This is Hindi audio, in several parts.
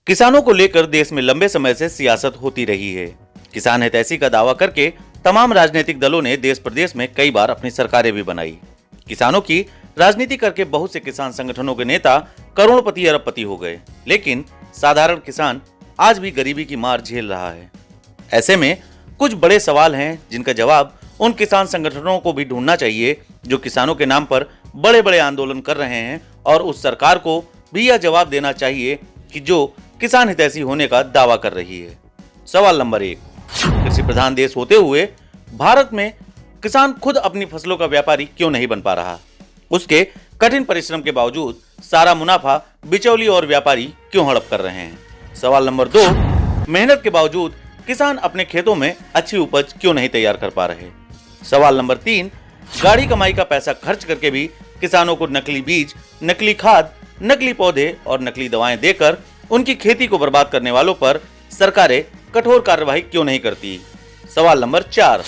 किसानों को लेकर देश में लंबे समय से सियासत होती रही है। किसान हितैषी का दावा करके तमाम राजनीतिक दलों ने देश प्रदेश में कई बार अपनी सरकारें भी बनाई। किसानों की राजनीति करके बहुत से किसान संगठनों के नेता करोड़पति अरबपति हो गए, लेकिन साधारण किसान आज भी गरीबी की मार झेल रहा है। ऐसे में कुछ बड़े सवाल हैं जिनका जवाब उन किसान संगठनों को भी ढूंढना चाहिए जो किसानों के नाम पर बड़े बड़े आंदोलन कर रहे हैं, और उस सरकार को भी यह जवाब देना चाहिए कि जो किसान हितैषी होने का दावा कर रही है। सवाल नंबर 1, कृषि प्रधान देश होते हुए भारत में किसान खुद अपनी फसलों का व्यापारी क्यों नहीं बन पा रहा? उसके कठिन परिश्रम के बावजूद सारा मुनाफा बिचौली और व्यापारी क्यों हड़प कर रहे हैं? सवाल नंबर 2, मेहनत के बावजूद किसान अपने खेतों में अच्छी उपज क्यों नहीं तैयार कर पा रहे? सवाल नंबर 3, गाड़ी कमाई का पैसा खर्च करके भी किसानों को नकली बीज, नकली खाद, नकली पौधे और नकली दवाएं देकर उनकी खेती को बर्बाद करने वालों पर सरकारें कठोर कार्रवाई क्यों नहीं करती? सवाल नंबर 4,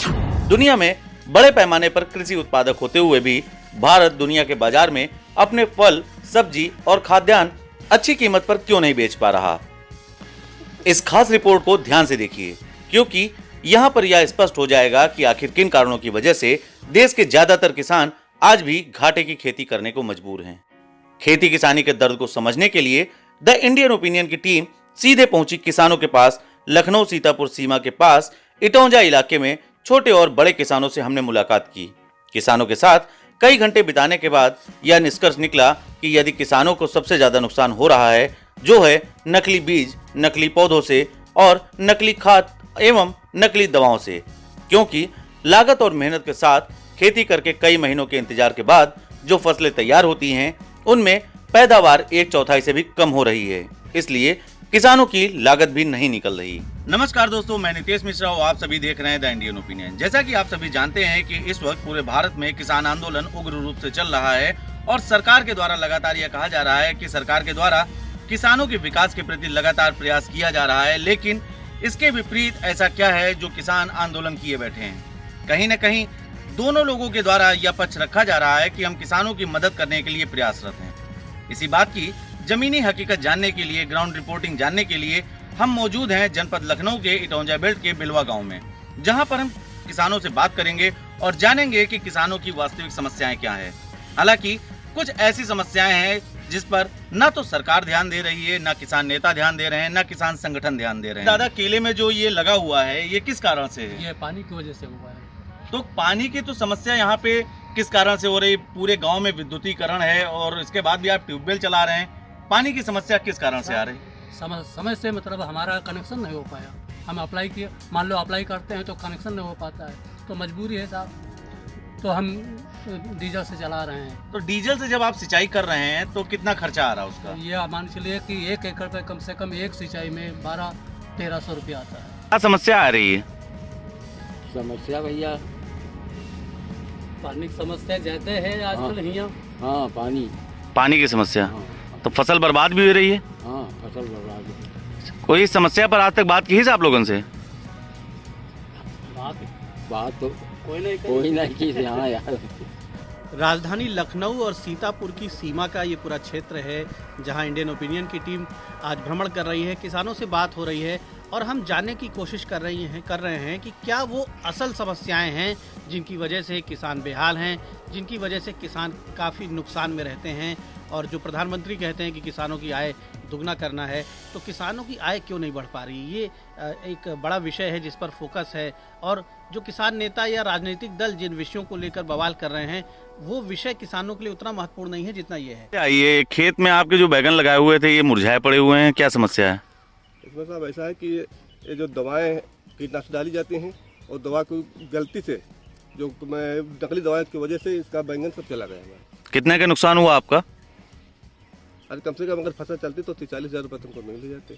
दुनिया में बड़े पैमाने पर कृषि उत्पादक होते हुए भी भारत दुनिया के बाजार में अपने फल, सब्जी और खाद्यान्न अच्छी कीमत पर क्यों नहीं बेच पा रहा? इस खास रिपोर्ट को ध्यान से देखिए, क्योंकि यहाँ पर यह स्पष्ट हो जाएगा कि आखिर किन कारणों की वजह से देश के ज्यादातर किसान आज भी घाटे की खेती करने को मजबूर हैं। खेती किसानी के दर्द को समझने के लिए द इंडियन ओपिनियन की टीम सीधे पहुंची किसानों के पास। लखनऊ सीतापुर सीमा के पास इटौंजा इलाके में छोटे और बड़े किसानों से हमने मुलाकात की। किसानों के साथ कई घंटे बिताने के बाद यह निष्कर्ष निकला कि यदि किसानों को सबसे ज्यादा नुकसान हो रहा है जो है नकली बीज, नकली पौधों से और नकली खाद एवं नकली दवाओं से, क्योंकि लागत और मेहनत के साथ खेती करके कई महीनों के इंतजार के बाद जो फसलें तैयार होती हैं उनमें पैदावार 1/4 से भी कम हो रही है, इसलिए किसानों की लागत भी नहीं निकल रही। नमस्कार दोस्तों, मैं नितेश मिश्रा हूँ, आप सभी देख रहे हैं द इंडियन ओपिनियन। जैसा कि आप सभी जानते हैं कि इस वक्त पूरे भारत में किसान आंदोलन उग्र रूप से चल रहा है और सरकार के द्वारा लगातार यह कहा जा रहा है कि सरकार के द्वारा किसानों के विकास के प्रति लगातार प्रयास किया जा रहा है, लेकिन इसके विपरीत ऐसा क्या है जो किसान आंदोलन किए बैठे हैं? कहीं न कहीं दोनों लोगों के द्वारा यह पक्ष रखा जा रहा है कि हम किसानों की मदद करने के लिए प्रयासरत हैं। इसी बात की जमीनी हकीकत जानने के लिए, ग्राउंड रिपोर्टिंग जानने के लिए हम मौजूद हैं जनपद लखनऊ के इटौंजा बेल्ट के बिलवा गांव में, जहां पर हम किसानों से बात करेंगे और जानेंगे कि किसानों की वास्तविक समस्याएं क्या हैं। हालांकि कुछ ऐसी समस्याएं हैं जिस पर न तो सरकार ध्यान दे रही है, न किसान नेता ध्यान दे रहे हैं, न किसान संगठन ध्यान दे रहे हैं। दादा, केले में जो ये लगा हुआ है ये किस कारण से है? ये पानी की वजह से हुआ है। तो पानी की तो समस्या यहाँ पे किस कारण से हो रही? पूरे गांव में विद्युतीकरण है और इसके बाद भी आप ट्यूबवेल चला रहे हैं, पानी की समस्या किस कारण से आ रही? समय से मतलब हमारा कनेक्शन नहीं हो पाया। हम अप्लाई किए, मान लो अप्लाई करते हैं तो कनेक्शन नहीं हो पाता है, तो मजबूरी है साहब, तो हम डीजल से चला रहे हैं। तो डीजल से जब आप सिंचाई कर रहे हैं तो कितना खर्चा आ रहा है उसका? ये मान के चलिए कि 1 एकड़ पे कम से कम एक सिंचाई में 1200-1300 रुपया आता है। क्या समस्या आ रही है? समस्या भैया पानी की समस्या ज्यादा है आजकल यहाँ। हाँ, पानी की समस्या। हाँ, तो फसल बर्बाद भी हो रही है? हाँ, फसल बर्बाद। कोई इस समस्या पर आज तक बात की है आप लोगों से? बात तो कोई नहीं की थी। हाँ यार, राजधानी लखनऊ और सीतापुर की सीमा का ये पूरा क्षेत्र है जहां इंडियन ओपिनियन की टीम आज भ्रमण कर रही है, किसानों से बात हो रही है और हम जानने की कोशिश कर रहे हैं कि क्या वो असल समस्याएं हैं जिनकी वजह से किसान बेहाल हैं, जिनकी वजह से किसान काफ़ी नुकसान में रहते हैं। और जो प्रधानमंत्री कहते हैं कि किसानों की आय दुगना करना है, तो किसानों की आय क्यों नहीं बढ़ पा रही? ये एक बड़ा विषय है जिस पर फोकस है, और जो किसान नेता या राजनीतिक दल जिन विषयों को लेकर बवाल कर रहे हैं वो विषय किसानों के लिए उतना महत्वपूर्ण नहीं है जितना ये है। ये खेत में आपके जो बैगन लगाए हुए थे ये मुरझाए पड़े हुए हैं, क्या समस्या है? इसमें साहब ऐसा है कि ये जो दवाएं कीटनाशक डाली जाती हैं और दवा को गलती से जो नकली दवाएं की वजह से इसका बैंगन सब चला गया है। कितने का नुकसान हुआ आपका? अरे कम से कम अगर फसल चलती तो 40,000 रुपये तुमको मिल जाते।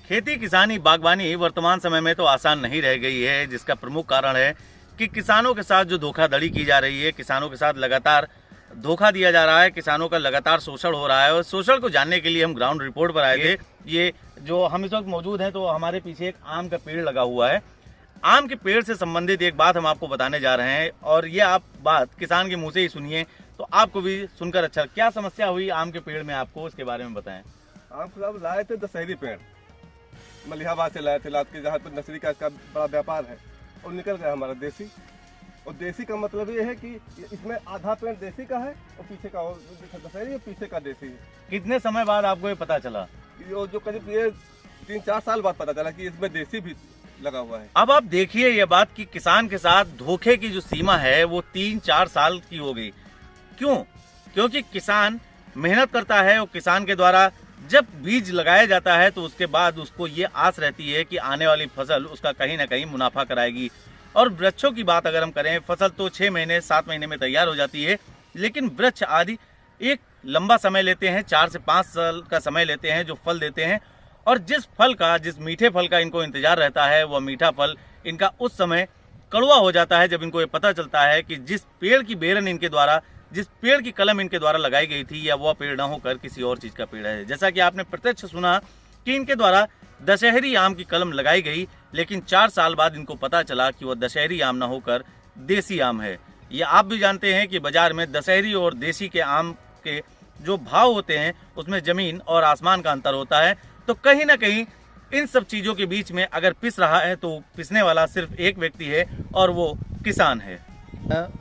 खेती किसानी बागवानी वर्तमान समय में तो आसान नहीं रह गई है, जिसका प्रमुख कारण है कि किसानों के साथ जो धोखाधड़ी की जा रही है, किसानों के साथ लगातार धोखा दिया जा रहा है, किसानों का लगातार शोषण हो रहा है। और शोषण को जानने के लिए हम ग्राउंड रिपोर्ट पर आए थे। ये जो हम इस वक्त मौजूद हैं तो हमारे पीछे एक आम का पेड़ लगा हुआ है। आम के पेड़ से संबंधित एक बात हम आपको बताने जा रहे हैं और ये आप बात किसान के मुंह से ही सुनिए तो आपको भी सुनकर अच्छा। क्या समस्या हुई आम के पेड़ में आपको, इसके बारे में बताएं। आम साहब लाए थे दशहरी पेड़, मलिहाबाद से लाए थे, लाद के जहाँ पर नर्सरी का इसका बड़ा व्यापार है, और निकल गया हमारा देसी। और देसी का मतलब ये है कि इसमें आधा पेड़ देसी का है और पीछे का दशहरी, पीछे का देसी है। कितने समय बाद आपको ये पता चला? जो करीब ये 3-4 साल बाद पता चला कि इसमें देसी भी लगा हुआ है। अब आप देखिए ये बात कि किसान के साथ धोखे की जो सीमा है वो 3-4 साल की हो गई। क्यों? क्योंकि किसान मेहनत करता है और किसान के द्वारा जब बीज लगाया जाता है तो उसके बाद उसको ये आस रहती है कि आने वाली फसल उसका कहीं ना कहीं मुनाफा कराएगी। और वृक्षों की बात अगर हम करें, फसल तो 6 महीने 7 महीने में तैयार हो जाती है, लेकिन वृक्ष आदि एक लंबा समय लेते हैं, 4 से 5 साल का समय लेते हैं जो फल देते हैं। और जिस मीठे फल का इनको इंतजार रहता है वह मीठा फल इनका उस समय कड़वा हो जाता है जब इनको ये पता चलता है कि जिस पेड़ की बेरन इनके द्वारा, जिस पेड़ की कलम इनके द्वारा लगाई गई थी, या वह पेड़ न होकर किसी और चीज का पेड़ है। जैसा कि आपने प्रत्यक्ष सुना कि इनके द्वारा दशहरी आम की कलम लगाई गई, लेकिन 4 साल बाद इनको पता चला कि वह दशहरी आम न होकर देसी आम है। ये आप भी जानते हैं कि बाजार में दशहरी और देसी के आम के जो भाव होते हैं उसमें जमीन और आसमान का अंतर होता है। तो कहीं ना कहीं इन सब चीजों के बीच में अगर पिस रहा है तो पिसने वाला सिर्फ एक व्यक्ति है और वो किसान है।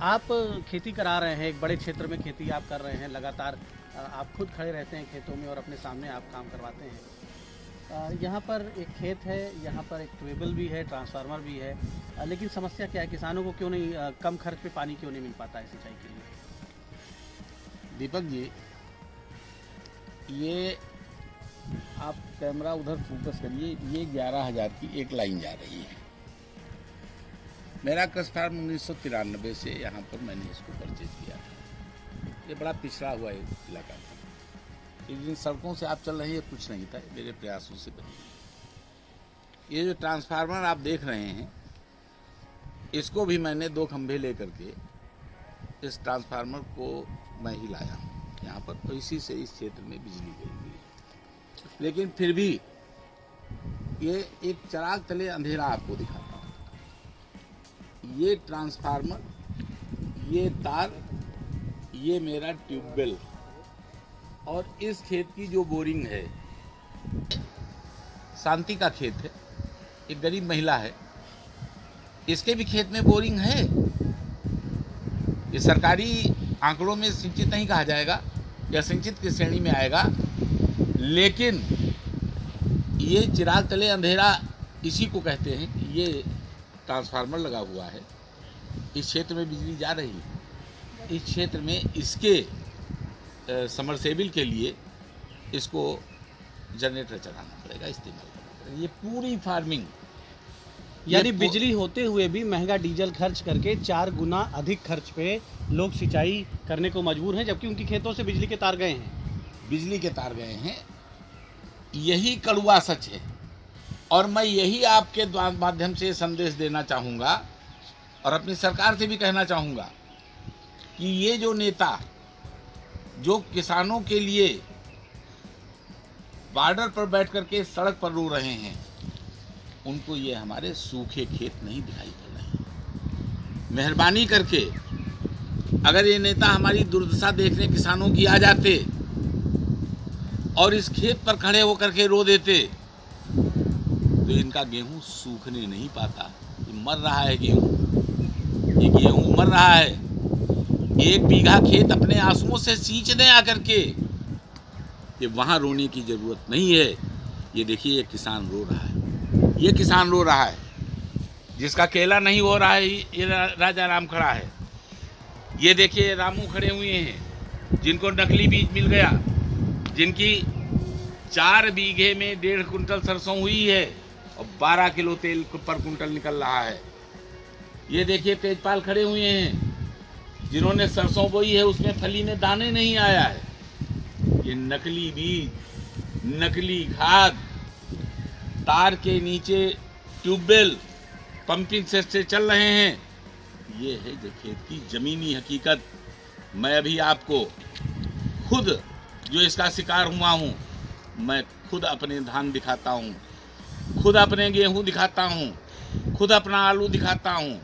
आप खेती करा रहे हैं, एक बड़े क्षेत्र में खेती आप कर रहे हैं, लगातार आप खुद खड़े रहते हैं खेतों में और अपने सामने आप काम करवाते हैं। यहाँ पर एक खेत है, यहाँ पर एक ट्यूबवेल भी है, ट्रांसफार्मर भी है, लेकिन समस्या क्या है, किसानों को क्यों नहीं कम खर्च पे पानी क्यों नहीं मिल पाता है सिंचाई के लिए? दीपक जी, ये आप कैमरा उधर फोकस करिए, ये 11,000 की एक लाइन जा रही है। मेरा कृषि फार्म 1993 से यहाँ पर मैंने इसको परचेज किया था। ये बड़ा पिछड़ा हुआ इलाका था, जिन सड़कों से आप चल रहे हैं कुछ नहीं था, मेरे प्रयासों से बनी। ये जो ट्रांसफार्मर आप देख रहे हैं, इसको भी मैंने 2 खंभे लेकर के इस ट्रांसफार्मर को मैं ही लाया हूँ यहाँ पर, तो इसी से इस क्षेत्र में बिजली गई हुई है। लेकिन फिर भी ये एक चिराग तले अंधेरा आपको दिखाता हूँ। ये ट्रांसफार्मर, ये तार, ये मेरा ट्यूबवेल, और इस खेत की जो बोरिंग है, शांति का खेत है, एक गरीब महिला है, इसके भी खेत में बोरिंग है। ये सरकारी आंकड़ों में सिंचित नहीं कहा जाएगा या सिंचित की श्रेणी में आएगा, लेकिन ये चिराग तले अंधेरा इसी को कहते हैं कि ये ट्रांसफार्मर लगा हुआ है। इस क्षेत्र में बिजली जा रही है, इस क्षेत्र में इसके समरसेबिल के लिए इसको जनरेटर चलाना पड़ेगा, इस्तेमाल करना पड़ेगा। ये पूरी फार्मिंग, यानी बिजली होते हुए भी महंगा डीजल खर्च करके 4 गुना अधिक खर्च पे लोग सिंचाई करने को मजबूर हैं, जबकि उनकी खेतों से बिजली के तार गए हैं। बिजली के तार गए हैं, यही कड़वा सच है। और मैं यही आपके माध्यम से संदेश देना चाहूँगा और अपनी सरकार से भी कहना चाहूँगा कि ये जो नेता जो किसानों के लिए बॉर्डर पर बैठ करके सड़क पर रो रहे हैं, उनको ये हमारे सूखे खेत नहीं दिखाई पड़ रहे हैं। मेहरबानी करके अगर ये नेता हमारी दुर्दशा देखने किसानों की आ जाते और इस खेत पर खड़े होकर के रो देते, तो इनका गेहूं सूखने नहीं पाता। ये मर रहा है गेहूं, ये गेहूं मर रहा है। 1 बीघा खेत अपने आंसुओं से सींच दें आकर के, ये वहाँ रोने की जरूरत नहीं है। ये देखिए, ये किसान रो रहा है, ये किसान रो रहा है, जिसका केला नहीं हो रहा है, ये राजा राम खड़ा है। ये देखिए रामू खड़े हुए हैं, जिनको नकली बीज मिल गया, जिनकी 4 बीघे में 1.5 कुंटल सरसों हुई है और 12 किलो तेल पर कुंटल निकल रहा है। ये देखिए तेजपाल खड़े हुए हैं, जिन्होंने सरसों बोई है, उसमें फली में दाने नहीं आया है। ये नकली बीज, नकली खाद, तार के नीचे ट्यूबवेल, पंपिंग सेट से चल रहे हैं। ये है जो खेत की जमीनी हकीकत। मैं अभी आपको खुद जो इसका शिकार हुआ हूँ, मैं खुद अपने धान दिखाता हूँ, खुद अपने गेहूँ दिखाता हूँ, खुद अपना आलू दिखाता हूँ,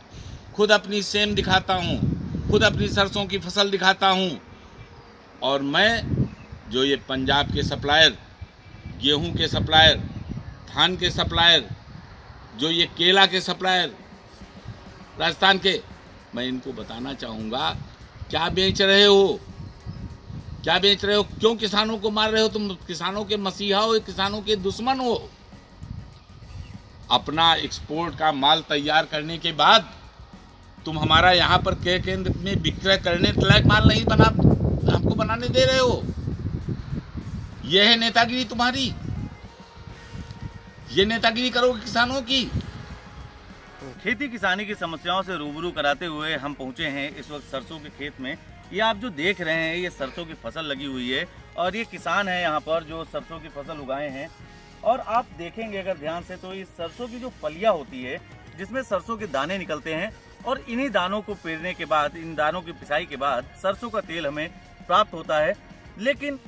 खुद अपनी सेम दिखाता हूँ, खुद अपनी सरसों की फसल दिखाता हूँ। और मैं जो ये पंजाब के सप्लायर, गेहूं के सप्लायर, धान के सप्लायर, जो ये केला के सप्लायर राजस्थान के, मैं इनको बताना चाहूँगा, क्या बेच रहे हो, क्या बेच रहे हो? क्यों किसानों को मार रहे हो? तुम किसानों के मसीहा हो, किसानों के दुश्मन हो। अपना एक्सपोर्ट का माल तैयार करने के बाद तुम हमारा यहाँ पर क्रय केंद्र में विक्रय करने लायक माल नहीं हमको बनाने दे रहे हो। यह है नेतागिरी तुम्हारी, ये नेतागिरी करोगे किसानों की। खेती किसानी की समस्याओं से रूबरू कराते हुए हम पहुंचे हैं इस वक्त सरसों के खेत में। ये आप जो देख रहे हैं ये सरसों की फसल लगी हुई है और ये किसान है यहाँ पर जो सरसों की फसल उगाए हैं। और आप देखेंगे अगर ध्यान से तो इस सरसों की जो फलियां होती है जिसमें सरसों के दाने निकलते हैं और इन्हीं दानों को पेरने के बाद, इन दानों की पिसाई के बाद सरसों का तेल हमें प्राप्त होता है। लेकिन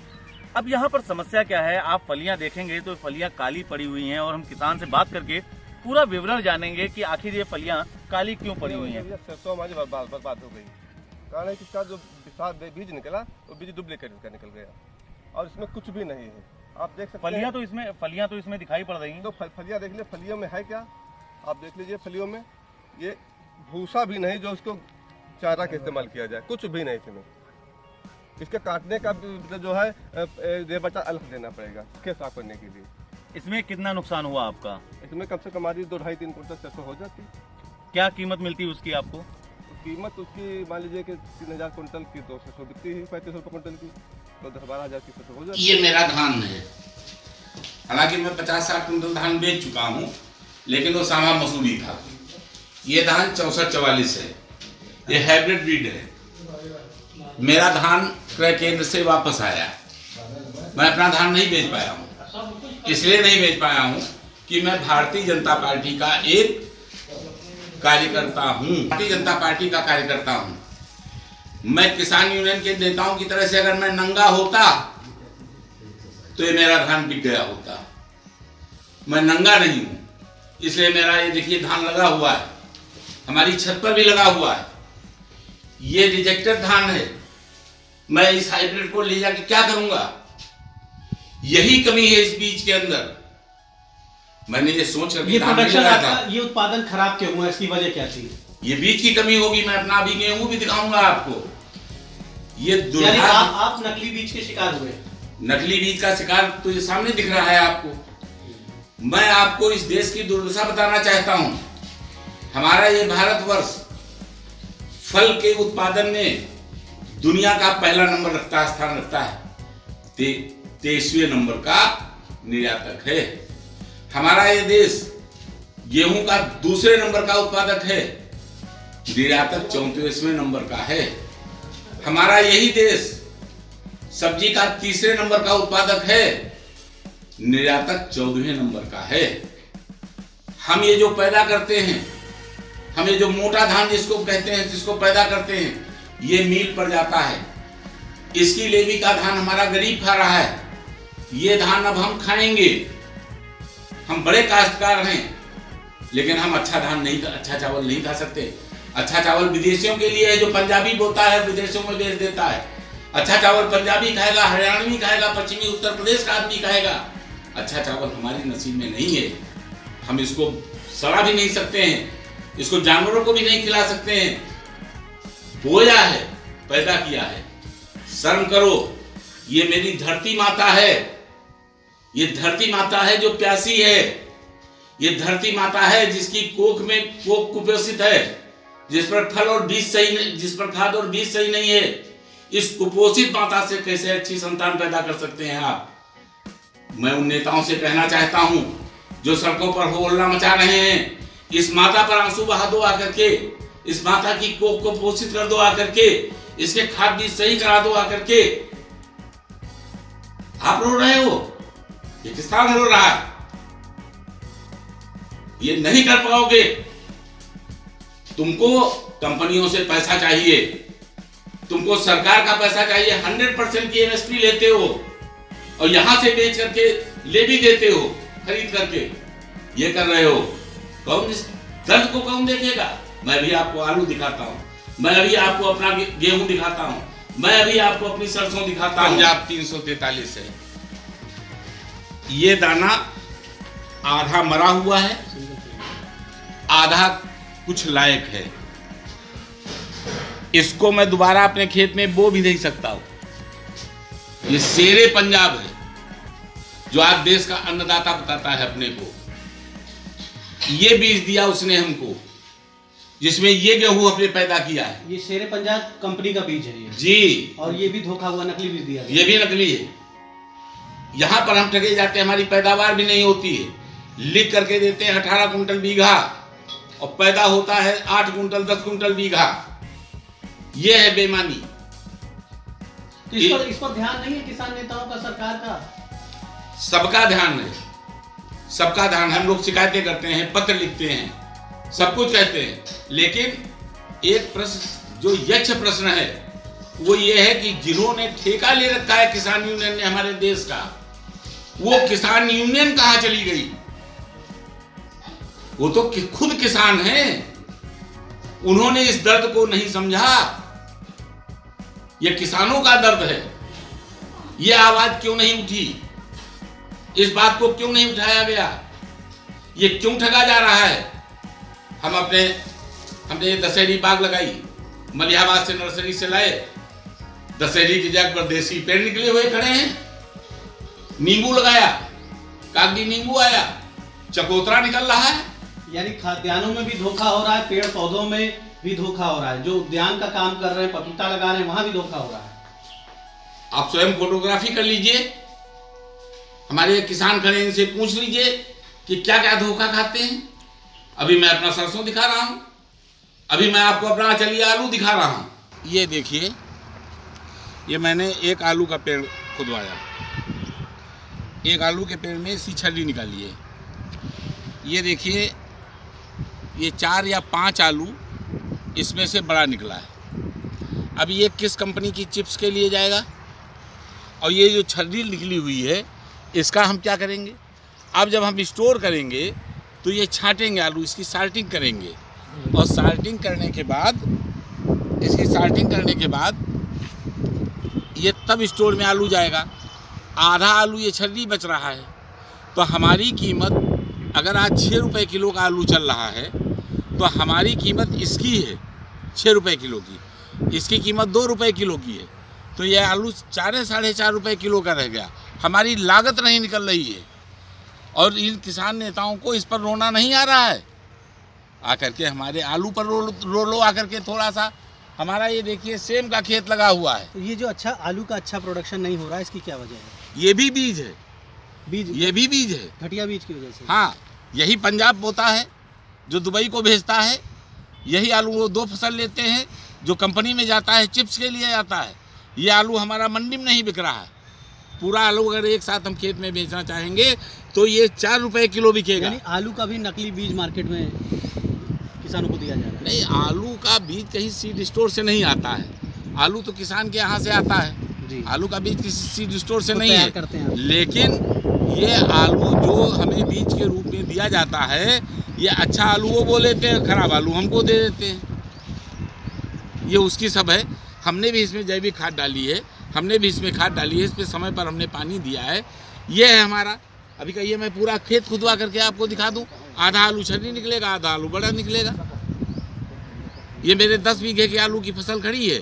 अब यहाँ पर समस्या क्या है, आप फलियां देखेंगे तो फलियां काली पड़ी हुई हैं और हम किसान से बात करके पूरा विवरण जानेंगे कि आखिर ये फलियां काली क्यों पड़ी हुई हैं। सरसों हमारी बर्बाद हो गई। कारण है कि इसका जो बीज निकला वो बीज डुप्लीकेट का निकल गया और इसमें कुछ भी नहीं है। आप देख सकते हैं फलियां तो इसमें दिखाई पड़ रही हैं। तो फलियां देख लीजिए, फलियों में है क्या, आप देख लीजिए। फलियों में ये भूसा भी नहीं जो उसको चारा का इस्तेमाल किया जाए, कुछ भी नहीं इसमें। इसके काटने का जो है ये बचा अलग देना पड़ेगा खेत साफ करने के लिए। इसमें कितना नुकसान हुआ आपका? इसमें कम से कम हमारी 2-2.5-3 कुंटल सरसों हो जाती। क्या कीमत मिलती है उसकी आपको? कीमत उसकी मान लीजिए कि 3000 कुंटल की 200 बिकती है, 3500 रुपये कुंटल की, तो 10-12 की सरसों हो जाती। ये मेरा धान है, हालांकि मैं 50-60 कुंटल धान बेच चुका हूँ, लेकिन वो सामा मसूरी था। ये धान 6444 है, ये हाइब्रिड ब्रीड है। मेरा धान क्रय केंद्र से वापस आया, मैं अपना धान नहीं बेच पाया हूँ। इसलिए नहीं बेच पाया हूँ कि मैं भारतीय जनता पार्टी का एक कार्यकर्ता हूँ, भारतीय जनता पार्टी का कार्यकर्ता हूँ। मैं किसान यूनियन के नेताओं की तरह से अगर मैं नंगा होता तो ये मेरा धान बिक गया होता। मैं नंगा नहीं हूँ, इसलिए मेरा ये देखिए धान लगा हुआ है, हमारी छत पर भी लगा हुआ है। ये रिजेक्टेड धान है, मैं इस हाइब्रिड को ले जाके क्या करूंगा? यही कमी है इस बीज के अंदर। मैंने ये सोच कर ये प्रोडक्शन आपका, ये उत्पादन खराब क्यों हुआ, इसकी वजह क्या थी? ये बीज की कमी होगी। मैं अपना अभी गेहूं भी दिखाऊंगा आपको। ये यानी आप नकली बीज के शिकार हुए? नकली बीज का शिकार तो ये सामने दिख रहा है आपको। मैं आपको इस देश की दुर्दशा बताना चाहता हूं। हमारा ये भारतवर्ष फल के उत्पादन में दुनिया का पहला नंबर स्थान रखता है, 23वें नंबर का निर्यातक है। हमारा ये देश गेहूं का दूसरे नंबर का उत्पादक है, निर्यातक 34वें नंबर का है। हमारा यही देश सब्जी का तीसरे नंबर का उत्पादक है, निर्यातक 14वें नंबर का है। हम ये जो पैदा करते हैं, हम ये जो मोटा धान जिसको कहते हैं, जिसको पैदा करते हैं, ये मील पर जाता है। इसकी लेवी का धान हमारा गरीब खा रहा है। ये धान अब हम खाएंगे। हम बड़े काश्तकार हैं, लेकिन हम अच्छा धान नहीं, अच्छा चावल नहीं खा सकते। अच्छा चावल विदेशियों के लिए है, जो पंजाबी बोता है विदेशों में बेच देता है। अच्छा चावल पंजाबी खाएगा, हरियाणवी खाएगा, पश्चिमी उत्तर प्रदेश का आदमी खाएगा। अच्छा चावल हमारी नसीब में नहीं है। हम इसको सड़ा भी नहीं सकते हैं, इसको जानवरों को भी नहीं खिला सकते हैं। बोया है, पैदा किया है। शर्म करो, ये मेरी धरती माता है। ये धरती माता है जो प्यासी है। ये धरती माता है जिसकी कोख में कोख कुपोषित है, जिस पर फल और बीज सही नहीं, जिस पर खाद और बीज सही नहीं है। इस कुपोषित माता से कैसे अच्छी संतान पैदा कर सकते हैं आप? मैं उन नेताओं से कहना चाहता हूं जो सड़कों पर होहल्ला मचा रहे हैं, इस माता पर आंसू बहा दो आकर के, इस माता की कोख को पोषित कर दो आकर के, इसके खाद बीज सही करा दो आकर के। आप रो रहे हो, ये किसान रो रहा है। ये नहीं कर पाओगे। तुमको कंपनियों से पैसा चाहिए, तुमको सरकार का पैसा चाहिए। 100% की एमएसपी लेते हो और यहां से बेच करके ले भी देते हो खरीद करके। ये कर रहे हो। कौन इस दर्द को कौन देखेगा? मैं भी आपको आलू दिखाता हूं, मैं अभी आपको अपना गेहूं दिखाता हूं, मैं अभी आपको अपनी सरसों दिखाता हूं। पंजाब 343 है। ये दाना आधा मरा हुआ है, आधा कुछ लायक है। इसको मैं दोबारा अपने खेत में बो भी नहीं सकता हूं। ये शेरे पंजाब है जो आज देश का अन्नदाता बताता है अपने को। ये बीज दिया उसने हमको, जिसमें ये गेहूं हमने पैदा किया है। ये शेरे पंजाब कंपनी का बीज है ये जी, और ये भी धोखा हुआ नकली बीज दिया। ये भी नकली है। यहां पर हम ठगे जाते हैं, हमारी पैदावार भी नहीं होती है। लिख करके देते हैं 18 कुंटल बीघा और पैदा होता है 8 कुंटल 10 कुंटल बीघा। ये है बेईमानी। तो इस पर ध्यान नहीं है किसान नेताओं का, सरकार का? सबका ध्यान है, सबका ध्यान। हम लोग शिकायतें करते हैं, पत्र लिखते हैं, सब कुछ कहते हैं, लेकिन एक प्रश्न जो यक्ष प्रश्न है वो ये है कि जिन्होंने ठेका ले रखा है किसान यूनियन ने हमारे देश का, वो किसान यूनियन कहां चली गई? वो तो खुद किसान हैं, उन्होंने इस दर्द को नहीं समझा। ये किसानों का दर्द है। ये आवाज क्यों नहीं उठी? इस बात को क्यों नहीं उठाया गया? ये क्यों ठगा जा रहा है? हमने दशहरी बाग लगाई, मलिहाबाद से नर्सरी से लाए। दशहरी की जगह पर देसी पेड़ निकले हुए खड़े हैं। नींबू लगाया, कागजी नींबू आया, चकोतरा निकल रहा है। यानी खाद्यान्नों में भी धोखा हो रहा है, पेड़ पौधों में भी धोखा हो रहा है। जो उद्यान का काम कर रहे हैं, पपीता लगा रहे हैं, वहां भी धोखा हो रहा है। आप स्वयं फोटोग्राफी कर लीजिए, हमारे किसान खड़े, इनसे पूछ लीजिए कि क्या क्या धोखा खाते हैं। अभी मैं अपना सरसों दिखा रहा हूं, अभी मैं आपको अपना चलिए आलू दिखा रहा हूं। ये देखिए, ये मैंने एक आलू का पेड़ खुदवाया, एक आलू के पेड़ में इसकी छड़ी निकाली है। ये देखिए, ये 4 या 5 आलू इसमें से बड़ा निकला है। अब ये किस कंपनी की चिप्स के लिए जाएगा? और ये जो छड़ी निकली हुई है, इसका हम क्या करेंगे? अब जब हम स्टोर करेंगे तो ये छांटेंगे आलू, इसकी साल्टिंग करेंगे, और साल्टिंग करने के बाद, इसकी साल्टिंग करने के बाद ये तब स्टोर में आलू जाएगा। आधा आलू ये छड़ी बच रहा है। तो हमारी कीमत, अगर आज 6 रुपये किलो का आलू चल रहा है, तो हमारी कीमत इसकी है 6 रुपये किलो की, इसकी कीमत 2 रुपये किलो की है। तो यह आलू 4 साढ़े 4 रुपये किलो का रह गया। हमारी लागत नहीं निकल रही है, और इन किसान नेताओं को इस पर रोना नहीं आ रहा है। आकर के हमारे आलू पर रो लो आकर के थोड़ा सा। हमारा ये देखिए सेम का खेत लगा हुआ है। तो ये जो आलू का अच्छा प्रोडक्शन नहीं हो रहा है, इसकी क्या वजह है? ये भी बीज है, ये भी बीज है, घटिया बीज की वजह से। हाँ, यही पंजाब बोता है जो दुबई को भेजता है। यही आलू वो 2 फसल लेते हैं, जो कंपनी में जाता है, चिप्स के लिए जाता है। ये आलू हमारा मंडी में नहीं बिक रहा है। पूरा आलू अगर एक साथ हम खेत में बेचना चाहेंगे तो ये 4 रुपये किलो बिकेगा। यानी आलू का भी नकली बीज मार्केट में किसानों को दिया जा रहा है? नहीं, आलू का बीज कहीं सीड स्टोर से नहीं आता है। आलू तो किसान के यहाँ से आता है जी। आलू का बीज किसी सीड स्टोर से तो नहीं है, करते हैं। लेकिन ये आलू जो हमें बीज के रूप में दिया जाता है, ये अच्छा आलू वो बोल लेते हैं, खराब आलू हमको दे देते हैं। ये उसकी सब है। हमने भी इसमें जैविक खाद डाली है, हमने भी इसमें खाद डाली है, इस पर समय पर हमने पानी दिया है। ये है हमारा। अभी कहिए मैं पूरा खेत खुदवा करके आपको दिखा दूं, आधा आलू छड़ी निकलेगा, आधा आलू बड़ा निकलेगा। ये मेरे 10 बीघे की आलू की फसल खड़ी है,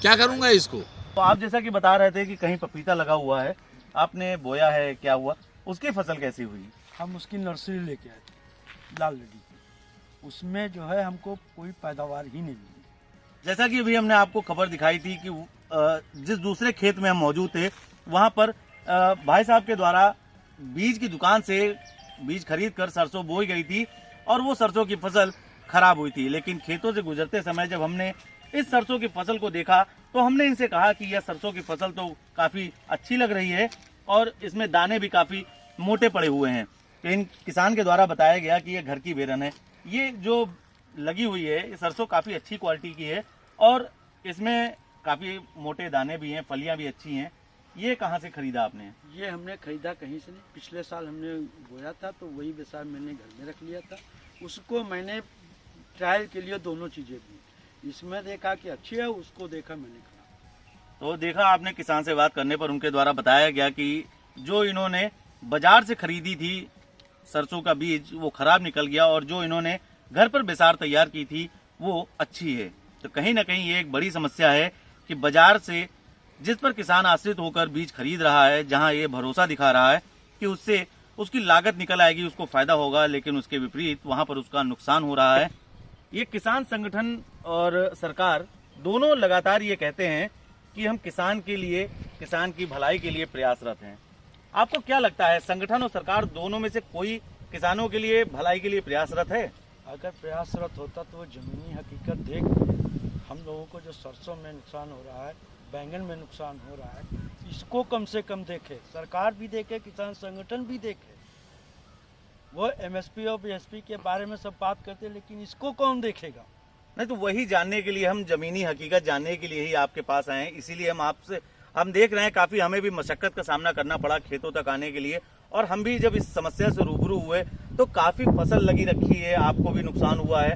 क्या करूंगा इसको? तो आप जैसा कि बता रहे थे कि कहीं पपीता लगा हुआ है, आपने बोया है, क्या हुआ उसकी फसल कैसी हुई? हम उसकी नर्सरी लेके आए थे लाल रेड्डी की, उसमें जो है हमको कोई पैदावार ही नहीं मिली। जैसा कि अभी हमने आपको खबर दिखाई थी कि जिस दूसरे खेत में हम मौजूद थे, वहां पर भाई साहब के द्वारा बीज की दुकान से बीज खरीद कर सरसों बोई गई थी और वो सरसों की फसल खराब हुई थी। लेकिन खेतों से गुजरते समय जब हमने इस सरसों की फसल को देखा तो हमने इनसे कहा कि यह सरसों की फसल तो काफ़ी अच्छी लग रही है और इसमें दाने भी काफ़ी मोटे पड़े हुए हैं। तो इन किसान के द्वारा बताया गया कि यह घर की बेरन है। ये जो लगी हुई है, ये सरसों काफ़ी अच्छी क्वालिटी की है और इसमें काफ़ी मोटे दाने भी हैं, फलियाँ भी अच्छी हैं। ये कहाँ से खरीदा आपने? ये हमने खरीदा कहीं से नहीं, पिछले साल हमने बोया था तो वही बेसार मैंने घर में रख लिया था। उसको मैंने ट्रायल के लिए दोनों चीज़ें दी, इसमें देखा कि अच्छी है, उसको देखा मैंने खराब। तो देखा आपने, किसान से बात करने पर उनके द्वारा बताया गया कि जो इन्होंने बाजार से खरीदी थी सरसों का बीज वो खराब निकल गया और जो इन्होंने घर पर बेसार तैयार की थी वो अच्छी है। तो कहीं ना कहीं ये एक बड़ी समस्या है कि बाजार से जिस पर किसान आश्रित होकर बीज खरीद रहा है, जहां ये भरोसा दिखा रहा है कि उससे उसकी लागत निकल आएगी, उसको फायदा होगा, लेकिन उसके विपरीत वहां पर उसका नुकसान हो रहा है। ये किसान संगठन और सरकार दोनों लगातार ये कहते हैं कि हम किसान के लिए, किसान की भलाई के लिए प्रयासरत हैं। आपको क्या लगता है, संगठन और सरकार दोनों में से कोई किसानों के लिए भलाई के लिए प्रयासरत है? अगर प्रयासरत होता तो वो जमीनी हकीकत देख हम लोगों को जो सरसों में नुकसान हो रहा है, बैंगन में नुकसान हो रहा है, इसको कम से कम देखे, सरकार भी देखे, किसान संगठन भी देखे। वो एमएसपी और बीएसपी के बारे में सब बात करते हैं, लेकिन इसको कौन देखेगा? नहीं, तो वही जानने के लिए, हम जमीनी हकीकत जानने के लिए ही आपके पास आए हैं। इसीलिए हम देख रहे हैं काफी हमें भी मशक्कत का सामना करना पड़ा खेतों तक आने के लिए, और हम भी जब इस समस्या से रूबरू हुए तो काफी फसल लगी रखी है, आपको भी नुकसान हुआ है।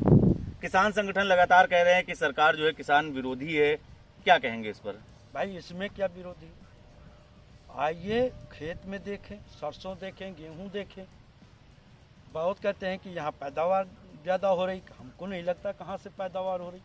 किसान संगठन लगातार कह रहे हैं कि सरकार जो है किसान विरोधी है, क्या कहेंगे इस पर? भाई इसमें क्या विरोधी? आइए खेत में देखें, सरसों देखें, गेहूं देखें। बहुत कहते हैं कि यहाँ पैदावार ज़्यादा हो रही, हमको नहीं लगता कहाँ से पैदावार हो रही।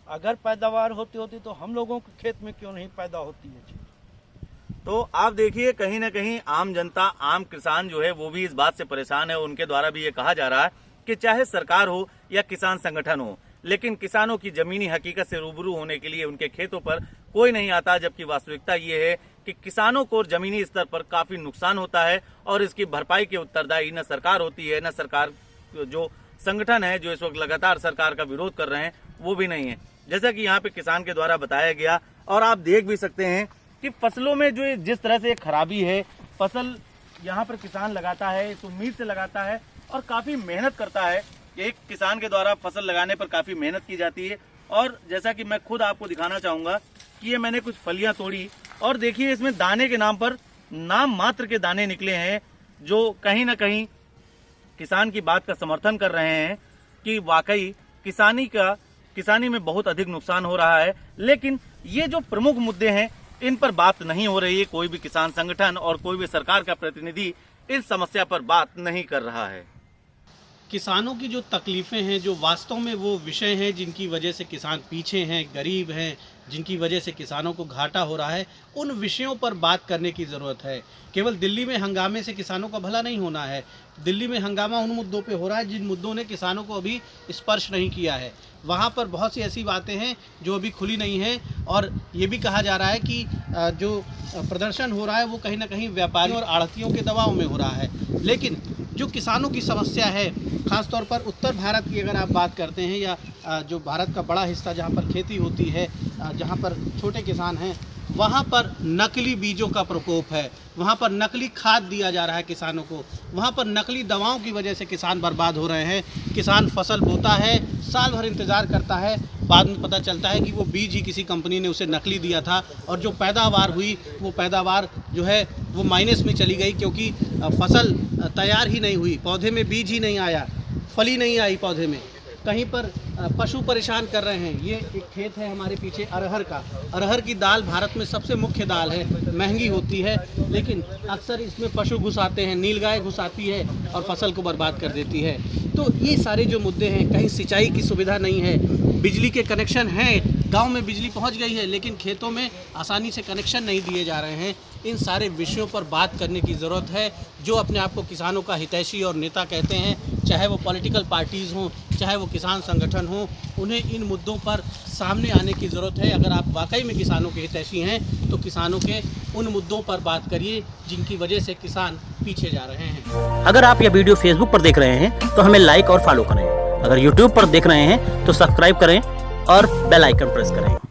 अगर पैदावार होती तो हम लोगों के खेत में क्यों नहीं पैदा होती है चीज़? तो आप देखिए, कहीं ना कहीं आम जनता, आम किसान जो है वो भी इस बात से परेशान है। उनके द्वारा भी ये कहा जा रहा है कि चाहे सरकार हो या किसान संगठन हो, लेकिन किसानों की जमीनी हकीकत से रूबरू होने के लिए उनके खेतों पर कोई नहीं आता। जबकि वास्तविकता ये है कि किसानों को जमीनी स्तर पर काफी नुकसान होता है और इसकी भरपाई के उत्तरदायी न सरकार होती है, न सरकार जो संगठन है जो इस वक्त लगातार सरकार का विरोध कर रहे हैं वो भी नहीं है। जैसा कि यहाँ पे किसान के द्वारा बताया गया, और आप देख भी सकते हैं कि फसलों में जो जिस तरह से खराबी है, फसल यहाँ पर किसान लगाता है, इस उम्मीद से लगाता है और काफी मेहनत करता है। एक किसान के द्वारा फसल लगाने पर काफी मेहनत की जाती है। और जैसा कि मैं खुद आपको दिखाना चाहूंगा कि ये मैंने कुछ फलियां तोड़ी, और देखिए इसमें दाने के नाम पर नाम मात्र के दाने निकले हैं, जो कहीं ना कहीं किसान की बात का समर्थन कर रहे हैं कि वाकई किसानी में बहुत अधिक नुकसान हो रहा है। लेकिन ये जो प्रमुख मुद्दे हैं इन पर बात नहीं हो रही है। कोई भी किसान संगठन और कोई भी सरकार का प्रतिनिधि इस समस्या पर बात नहीं कर रहा है। किसानों की जो तकलीफ़ें हैं, जो वास्तव में वो विषय हैं जिनकी वजह से किसान पीछे हैं, गरीब हैं, जिनकी वजह से किसानों को घाटा हो रहा है, उन विषयों पर बात करने की ज़रूरत है। केवल दिल्ली में हंगामे से किसानों का भला नहीं होना है। दिल्ली में हंगामा उन मुद्दों पे हो रहा है जिन मुद्दों ने किसानों को अभी स्पर्श नहीं किया है। वहाँ पर बहुत सी ऐसी बातें हैं जो अभी खुली नहीं हैं, और ये भी कहा जा रहा है कि जो प्रदर्शन हो रहा है वो कहीं ना कहीं व्यापारियों और आढ़तियों के दबाव में हो रहा है। लेकिन जो किसानों की समस्या है, ख़ास तौर पर उत्तर भारत की अगर आप बात करते हैं, या जो भारत का बड़ा हिस्सा जहाँ पर खेती होती है, जहाँ पर छोटे किसान हैं, वहाँ पर नकली बीजों का प्रकोप है, वहाँ पर नकली खाद दिया जा रहा है किसानों को, वहाँ पर नकली दवाओं की वजह से किसान बर्बाद हो रहे हैं। किसान फसल बोता है, साल भर इंतज़ार करता है, बाद में पता चलता है कि वो बीज ही किसी कंपनी ने उसे नकली दिया था, और जो पैदावार हुई वो पैदावार जो है वो माइनस में चली गई, क्योंकि फसल तैयार ही नहीं हुई, पौधे में बीज ही नहीं आया, फली नहीं आई पौधे में। कहीं पर पशु परेशान कर रहे हैं। ये एक खेत है हमारे पीछे अरहर का। अरहर की दाल भारत में सबसे मुख्य दाल है, महंगी होती है, लेकिन अक्सर इसमें पशु घुस आते हैं, नीलगाय घुस आती है और फसल को बर्बाद कर देती है। तो ये सारे जो मुद्दे हैं, कहीं सिंचाई की सुविधा नहीं है, बिजली के कनेक्शन हैं, गांव में बिजली पहुंच गई है, लेकिन खेतों में आसानी से कनेक्शन नहीं दिए जा रहे हैं। इन सारे विषयों पर बात करने की ज़रूरत है। जो अपने आप को किसानों का हितैषी और नेता कहते हैं, चाहे वो पॉलिटिकल पार्टीज़ हों, चाहे वो किसान संगठन हों, उन्हें इन मुद्दों पर सामने आने की ज़रूरत है। अगर आप वाकई में किसानों के हितैषी हैं तो किसानों के उन मुद्दों पर बात करिए जिनकी वजह से किसान पीछे जा रहे हैं। अगर आप यह वीडियो फेसबुक पर देख रहे हैं तो हमें लाइक और फॉलो करें। अगर यूट्यूब पर देख रहे हैं तो सब्सक्राइब करें और बेल आइकन प्रेस करें।